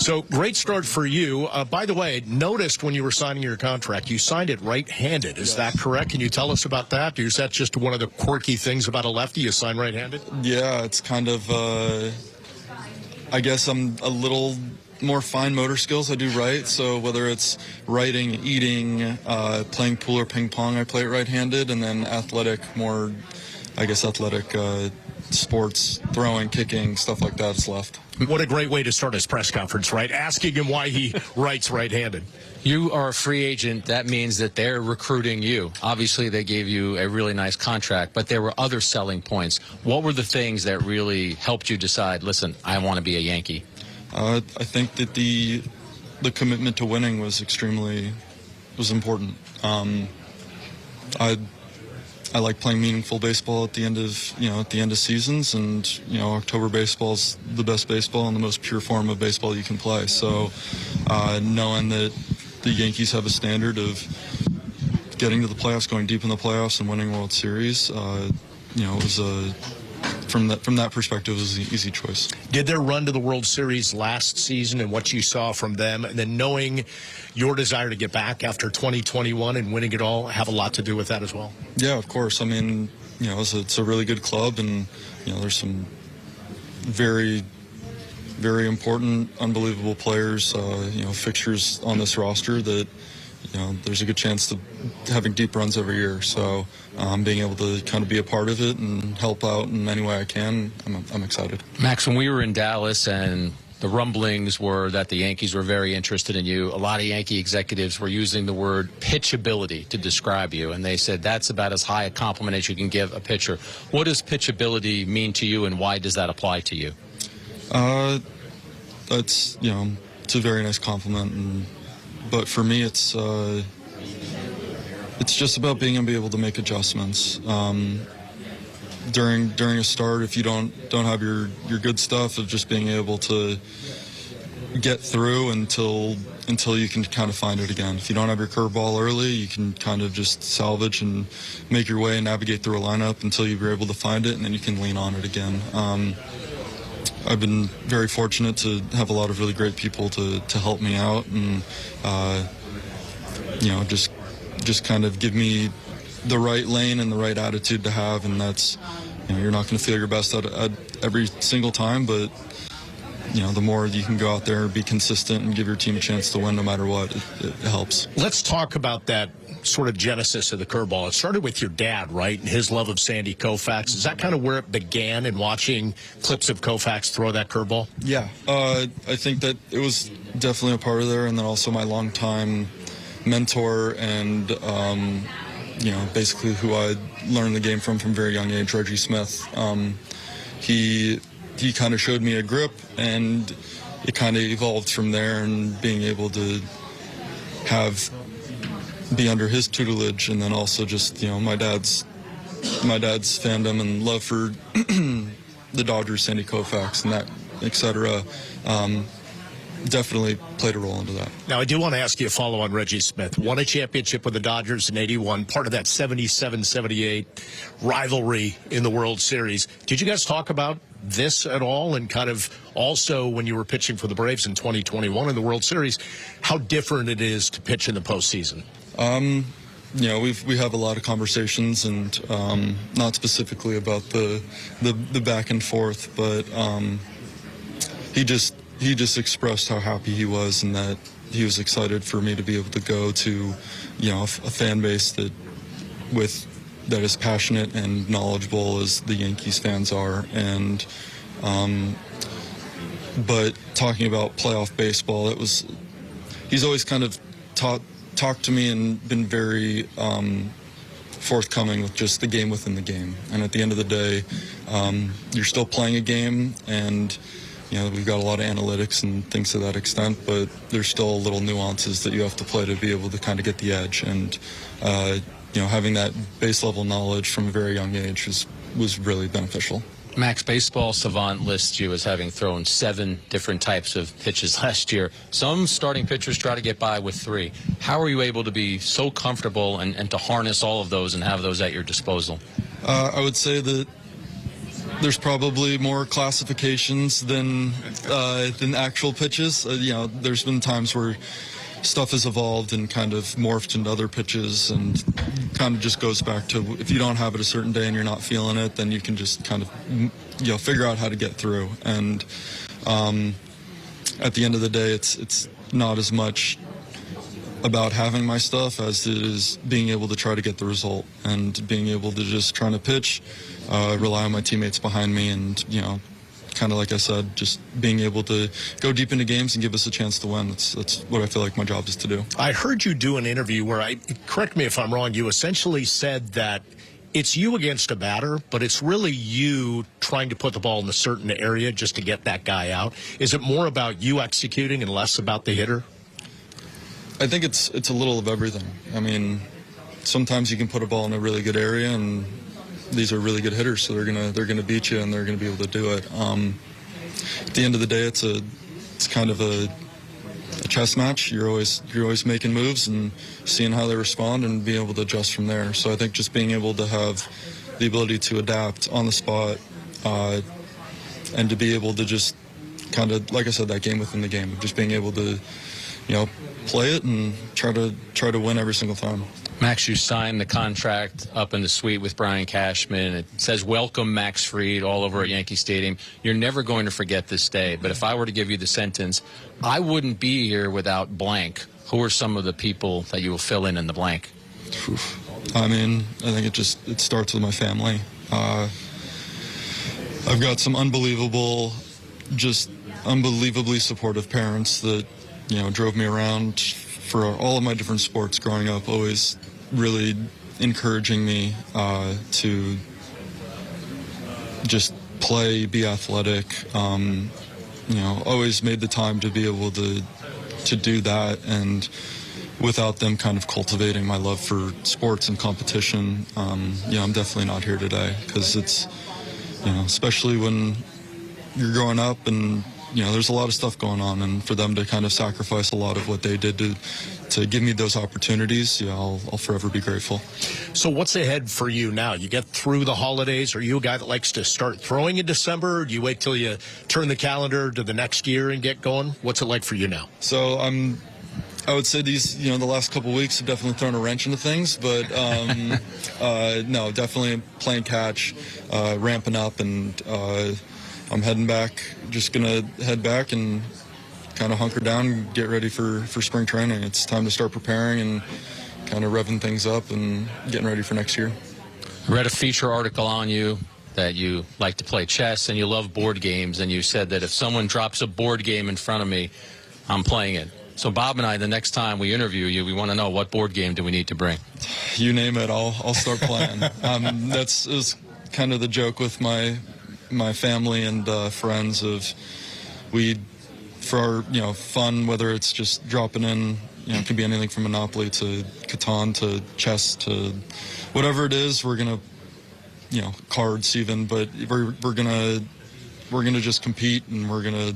So great start for you. By the way, noticed when you were signing your contract, you signed it right-handed. Is that correct? Can you tell us about that? Is that just one of the quirky things about a lefty? You sign right-handed? Yeah, it's kind of, I guess I'm a little more fine motor skills. I do right, so whether it's writing, eating, playing pool or ping pong, I play it right-handed, and then athletic, more, I guess, athletic sports, throwing, kicking, stuff like that is left. What a great way to start his press conference, right? Asking him why he writes right-handed. You are a free agent. That means that they're recruiting you. Obviously, they gave you a really nice contract, but there were other selling points. What were the things that really helped you decide, listen, I want to be a Yankee? I think that the commitment to winning was important. I like playing meaningful baseball at the end of seasons, and October baseball is the best baseball and the most pure form of baseball you can play. So knowing that the Yankees have a standard of getting to the playoffs, going deep in the playoffs, and winning World Series, it was from that perspective, it was an easy choice. Did their run to the World Series last season and what you saw from them, and then knowing your desire to get back after 2021 and winning it all, have a lot to do with that as well? Yeah, of course. I mean, it's a really good club, and there's some very, very important, unbelievable players, fixtures on this roster that there's a good chance to having deep runs every year. So being able to kind of be a part of it and help out in any way I can, I'm excited. Max, when we were in Dallas and the rumblings were that the Yankees were very interested in you, a lot of Yankee executives were using the word pitchability to describe you, and they said that's about as high a compliment as you can give a pitcher. What does pitchability mean to you, and why does that apply to you? It's a very nice compliment, but for me, it's just about being able to make adjustments. During a start, if you don't have your good stuff of just being able to get through until you can kind of find it again. If you don't have your curveball early, you can kind of just salvage and make your way and navigate through a lineup until you're able to find it, and then you can lean on it again. I've been very fortunate to have a lot of really great people to help me out, and just kind of give me the right lane and the right attitude to have, and that's, you're not going to feel your best at every single time, but the more you can go out there and be consistent and give your team a chance to win no matter what, it helps. Let's talk about that sort of genesis of the curveball. It started with your dad, right, and his love of Sandy Koufax. Is that kind of where it began, in watching clips of Koufax throw that curveball? Yeah, I think that it was definitely a part of there, and then also my longtime mentor and basically who I learned the game from a very young age, Reggie Smith. He kind of showed me a grip, and it kind of evolved from there, and being able to be under his tutelage, and then also just my dad's fandom and love for the Dodgers, Sandy Koufax, and that, etc. Definitely played a role into that. Now, I do want to ask you a follow on Reggie Smith. Won a championship with the Dodgers in '81, part of that 77-78 rivalry in the World Series. Did you guys talk about this at all, and kind of also when you were pitching for the Braves in 2021 in the World Series, how different it is to pitch in the postseason? We have a lot of conversations, and not specifically about the back and forth, but he just expressed how happy he was, and that he was excited for me to be able to go to a fan base that is passionate and knowledgeable as the Yankees fans are. And but talking about playoff baseball, he's always kind of talked to me and been very forthcoming with just the game within the game. And at the end of the day, you're still playing a game, and we've got a lot of analytics and things to that extent, but there's still little nuances that you have to play to be able to kind of get the edge. And having that base level knowledge from a very young age was really beneficial. Max, Baseball Savant lists you as having thrown 7 different types of pitches last year. Some starting pitchers try to get by with 3. How are you able to be so comfortable and to harness all of those and have those at your disposal? I would say that there's probably more classifications than actual pitches. There's been times where stuff has evolved and kind of morphed into other pitches, and kind of just goes back to, if you don't have it a certain day and you're not feeling it, then you can just kind of figure out how to get through. And at the end of the day, it's not as much about having my stuff as it is being able to try to get the result, and being able to just try to pitch, rely on my teammates behind me, and kind of like I said, just being able to go deep into games and give us a chance to win. That's what I feel like my job is to do. I heard you do an interview where, correct me if I'm wrong, you essentially said that it's you against a batter, but it's really you trying to put the ball in a certain area just to get that guy out. Is it more about you executing and less about the hitter? I think it's a little of everything. I mean, sometimes you can put a ball in a really good area, and these are really good hitters, so they're gonna beat you, and they're gonna be able to do it. At the end of the day, it's kind of a chess match. You're always making moves and seeing how they respond and being able to adjust from there. So I think just being able to have the ability to adapt on the spot, and to be able to just kind of, like I said, that game within the game, just being able to play it and try to win every single time. Max, you signed the contract up in the suite with Brian Cashman. It says, "Welcome, Max Fried," all over at Yankee Stadium. You're never going to forget this day. But if I were to give you the sentence, "I wouldn't be here without blank," who are some of the people that you will fill in the blank? I mean, I think it starts with my family. I've got some unbelievably supportive parents that drove me around for all of my different sports growing up, always really encouraging me to just play, be athletic. Always made the time to be able to do that, and without them kind of cultivating my love for sports and competition, I'm definitely not here today, because it's, especially when you're growing up and there's a lot of stuff going on, and for them to kind of sacrifice a lot of what they did to give me those opportunities, I'll forever be grateful. So what's ahead for you now? You get through the holidays. Are you a guy that likes to start throwing in December? Or do you wait till you turn the calendar to the next year and get going? What's it like for you now? So I would say these, the last couple of weeks have definitely thrown a wrench into things, but no, definitely playing catch, ramping up, and I'm heading back, just going to head back and kind of hunker down and get ready for spring training. It's time to start preparing and kind of revving things up and getting ready for next year. I read a feature article on you that you like to play chess and you love board games, and you said that if someone drops a board game in front of me, I'm playing it. So Bob and I, the next time we interview you, we want to know, what board game do we need to bring? You name it, I'll start playing. That's kind of the joke with my family and friends of, for our fun, whether it's just dropping in, it can be anything from Monopoly to Catan to chess to whatever it is. We're gonna cards even, but we're gonna just compete, and we're gonna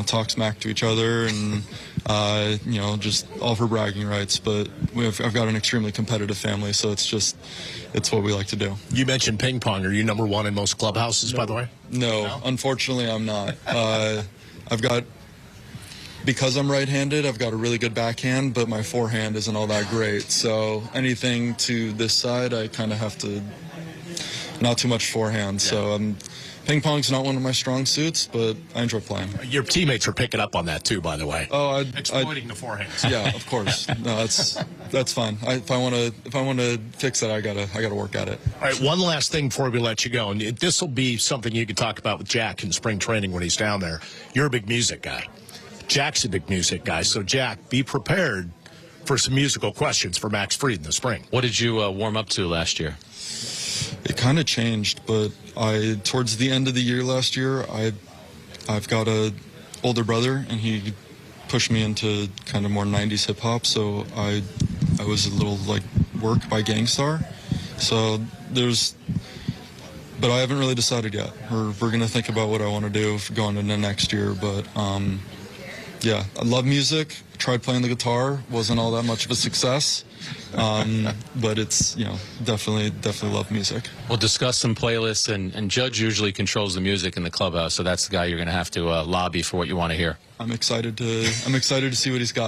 talk smack to each other, and just all for bragging rights. But I've got an extremely competitive family, so it's what we like to do. You mentioned ping pong. Are you number one in most clubhouses, by the way? No, unfortunately I'm not. Because I'm right-handed, I've got a really good backhand, but my forehand isn't all that great. So anything to this side, I kind of have to, not too much forehand. Yeah. So ping pong's not one of my strong suits, but I enjoy playing. Your teammates are picking up on that too, by the way. Oh, exploiting the forehands. Yeah, of course. No, that's fine. If I want to fix it, I gotta work at it. All right, one last thing before we let you go, and this will be something you can talk about with Jack in spring training when he's down there. You're a big music guy. Jack's a big music guy, so Jack, be prepared for some musical questions for Max Fried in the spring. What did you warm up to last year? It kind of changed, but towards the end of the year last year, I've got a older brother, and he pushed me into kind of more 90s hip hop, so I was a little like Work by Gangstar. So but I haven't really decided yet. We're going to think about what I want to do going into next year, but yeah, I love music. tried playing the guitar, wasn't all that much of a success, but it's, definitely love music. We'll discuss some playlists, and Judge usually controls the music in the clubhouse, so that's the guy you're going to have to lobby for what you want to hear. I'm excited to see what he's got.